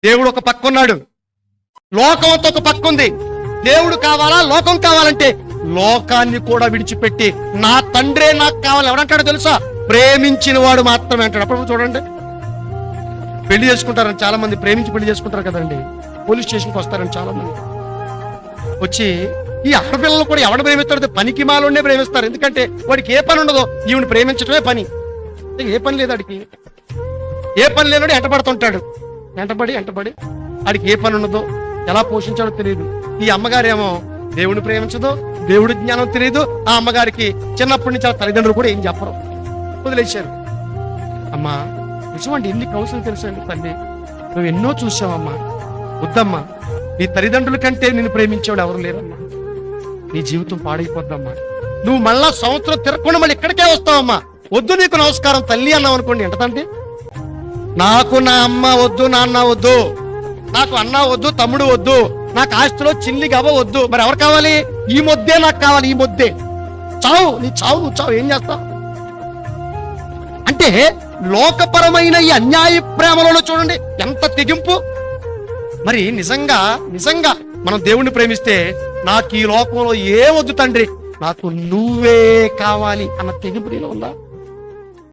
దేవుడు ఒక పక్క ఉన్నాడు, లోకంతో ఒక పక్క ఉంది. దేవుడు కావాలా లోకం కావాలంటే లోకాన్ని కూడా విడిచిపెట్టి నా తండ్రే నాకు కావాలి ఎవడంటాడో తెలుసా? ప్రేమించిన వాడు మాత్రమే అంటాడు. అప్పుడు చూడండి, పెళ్లి చేసుకుంటారని చాలా మంది, ప్రేమించి పెళ్లి చేసుకుంటారు కదండి. పోలీస్ స్టేషన్కి వస్తారని చాలా మంది వచ్చి, ఈ ఆడపిల్లలు కూడా ఎవడు ప్రేమిస్తాడు? పనికి మాలోనే ప్రేమిస్తారు. ఎందుకంటే వాడికి ఏ పని ఉండదో, ఈవిని ప్రేమించడమే పని. ఏ పని లేదు వాడికి, ఏ పని లేనోడు ఎంటపడుతుంటాడు. ఎంటబడి వాడికి ఏ పని ఉండదో, ఎలా పోషించాడో తెలియదు. ఈ అమ్మగారేమో దేవుడిని ప్రేమించదు, దేవుడి జ్ఞానం తెలియదు. ఆ అమ్మగారికి చిన్నప్పటి నుంచి ఆ తల్లిదండ్రులు కూడా ఏం చెప్పరు, వదిలేశారు. అమ్మా నిజమండి, ఎన్ని కౌశలు తెలుసండి తల్లి, నువ్వు ఎన్నో చూసావమ్మా. వద్దమ్మా, నీ తల్లిదండ్రుల కంటే నిన్ను ప్రేమించేవాడు ఎవరు లేరమ్మా. నీ జీవితం పాడైపోద్దమ్మా. నువ్వు మళ్ళా సంవత్సరం తిరగకుండా మళ్ళీ ఇక్కడికే వస్తావమ్మా. వద్దు నీకు నమస్కారం తల్లి అన్నావు అనుకోండి, ఎంతదండి? నాకు నా అమ్మ వద్దు, నాన్న వద్దు, నాకు అన్న వద్దు, తమ్ముడు వద్దు, నాకు ఆస్తిలో చిల్లి గవ వద్దు. మరి ఎవరు కావాలి? ఈ మొద్దే నాకు కావాలి, ఈ మొద్దే. చావు, నీ చావు, నువ్వు చావు, ఏం చేస్తావు? అంటే లోకపరమైన ఈ అన్యాయ ప్రేమలో చూడండి ఎంత తెగింపు. మరి నిజంగా మనం దేవుణ్ణి ప్రేమిస్తే నాకు ఈ లోకంలో ఏ వద్దు తండ్రి, నాకు నువ్వే కావాలి అన్న తెగింపు నీలో ఉందా?